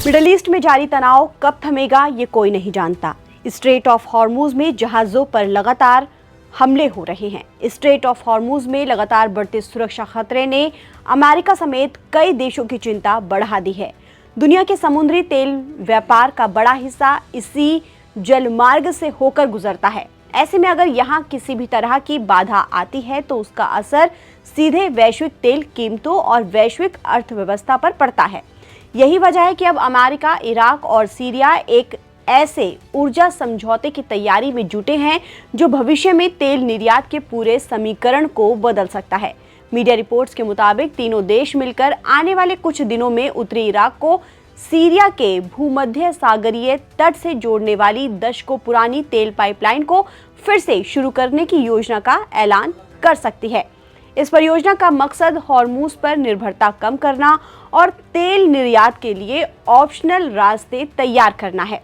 Middle east में जारी तनाव कब थमेगा ये कोई नहीं जानता। स्ट्रेट ऑफ हॉर्मुज में जहाजों पर लगातार हमले हो रहे हैं। स्ट्रेट ऑफ हॉर्मुज में लगातार बढ़ते सुरक्षा खतरे ने अमेरिका समेत कई देशों की चिंता बढ़ा दी है। दुनिया के समुद्री तेल व्यापार का बड़ा हिस्सा इसी जलमार्ग से होकर गुजरता है। ऐसे में अगर यहाँ किसी भी तरह की बाधा आती है तो उसका असर सीधे वैश्विक तेल कीमतों और वैश्विक अर्थव्यवस्था पर पड़ता है। यही वजह है कि अब अमेरिका, इराक और सीरिया एक ऐसे ऊर्जा समझौते की तैयारी में जुटे हैं जो भविष्य में तेल निर्यात के पूरे समीकरण को बदल सकता है। मीडिया रिपोर्ट्स के मुताबिक तीनों देश मिलकर आने वाले कुछ दिनों में उत्तरी इराक को सीरिया के भूमध्य सागरीय तट से जोड़ने वाली दशकों पुरानी तेल पाइपलाइन को फिर से शुरू करने की योजना का ऐलान कर सकती है। इस परियोजना का मकसद हॉर्मुज पर निर्भरता कम करना और तेल निर्यात के लिए ऑप्शनल रास्ते तैयार करना है।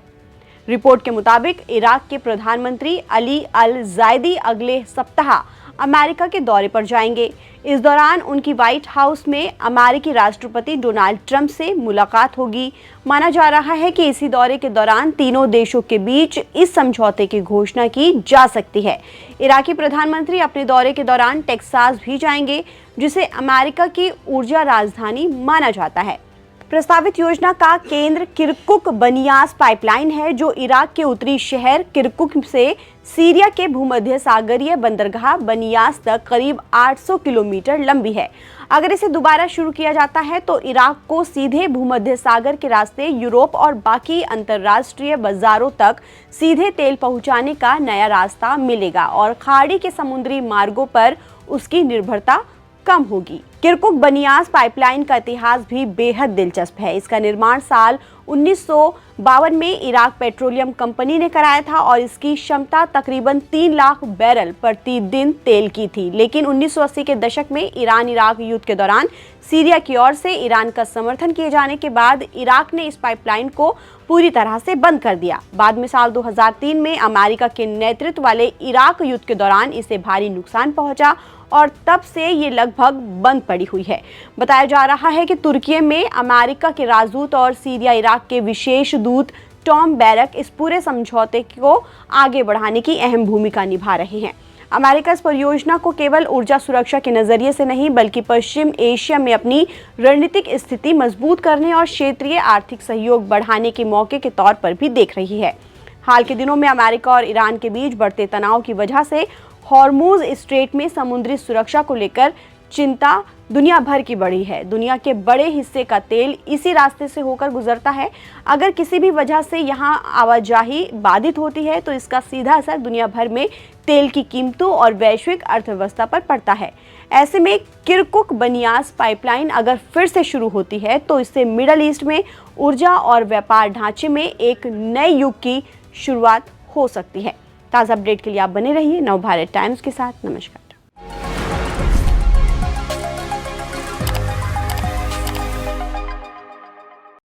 रिपोर्ट के मुताबिक इराक के प्रधानमंत्री अली अल जायदी अगले सप्ताह अमेरिका के दौरे पर जाएंगे। इस दौरान उनकी व्हाइट हाउस में अमेरिकी राष्ट्रपति डोनाल्ड ट्रंप से मुलाकात होगी। माना जा रहा है कि इसी दौरे के दौरान तीनों देशों के बीच इस समझौते की घोषणा की जा सकती है। इराकी प्रधानमंत्री अपने दौरे के दौरान टेक्सास भी जाएंगे, जिसे अमेरिका की ऊर्जा राजधानी माना जाता है। प्रस्तावित योजना का केंद्र किरकुक बनियास पाइपलाइन है, जो इराक के उत्तरी शहर किरकुक से सीरिया के भूमध्य सागरीय बंदरगाह बनियास तक करीब 800 किलोमीटर लंबी है। अगर इसे दोबारा शुरू किया जाता है तो इराक को सीधे भूमध्य सागर के रास्ते यूरोप और बाकी अंतर्राष्ट्रीय बाजारों तक सीधे तेल पहुंचाने का नया रास्ता मिलेगा और खाड़ी के समुद्री मार्गों पर उसकी निर्भरता कम होगी। किरकुक बनियास पाइपलाइन का इतिहास भी बेहद दिलचस्प है। इसका निर्माण साल 1952 में इराक पेट्रोलियम कंपनी ने कराया था और इसकी क्षमता तकरीबन 3 लाख बैरल प्रति दिन तेल की थी। लेकिन 1980 के दशक में ईरान इराक युद्ध के दौरान सीरिया की ओर से ईरान का समर्थन किए जाने के बाद इराक ने इस पाइपलाइन को पूरी तरह से बंद कर दिया। बाद में साल 2003 में अमेरिका के नेतृत्व वाले इराक युद्ध के दौरान इसे भारी नुकसान पहुंचा और तब से ये लगभग बंद पड़ी हुई है। बताया जा रहा है कि तुर्की में अमेरिका के राजदूत और सीरिया इराक के विशेष दूत टॉम बैरक इस पूरे समझौते को आगे बढ़ाने की अहम भूमिका निभा रहे हैं। अमेरिका इस परियोजना को केवल ऊर्जा सुरक्षा के नजरिए से नहीं बल्कि पश्चिम एशिया में अपनी रणनीतिक स्थिति मजबूत करने और क्षेत्रीय आर्थिक सहयोग बढ़ाने के मौके के तौर पर भी देख रही है। हाल के दिनों में अमेरिका और ईरान के बीच बढ़ते तनाव की वजह से हॉर्मुज स्ट्रेट में समुद्री सुरक्षा को लेकर चिंता दुनिया भर की बढ़ी है। दुनिया के बड़े हिस्से का तेल इसी रास्ते से होकर गुजरता है। अगर किसी भी वजह से यहाँ आवाजाही बाधित होती है तो इसका सीधा असर दुनिया भर में तेल की कीमतों और वैश्विक अर्थव्यवस्था पर पड़ता है। ऐसे में किरकुक बनियास पाइपलाइन अगर फिर से शुरू होती है तो इससे मिडल ईस्ट में ऊर्जा और व्यापार ढांचे में एक नए युग की शुरुआत हो सकती है। ताज़ा अपडेट के लिए आप बने रहिए नवभारत टाइम्स के साथ। नमस्कार।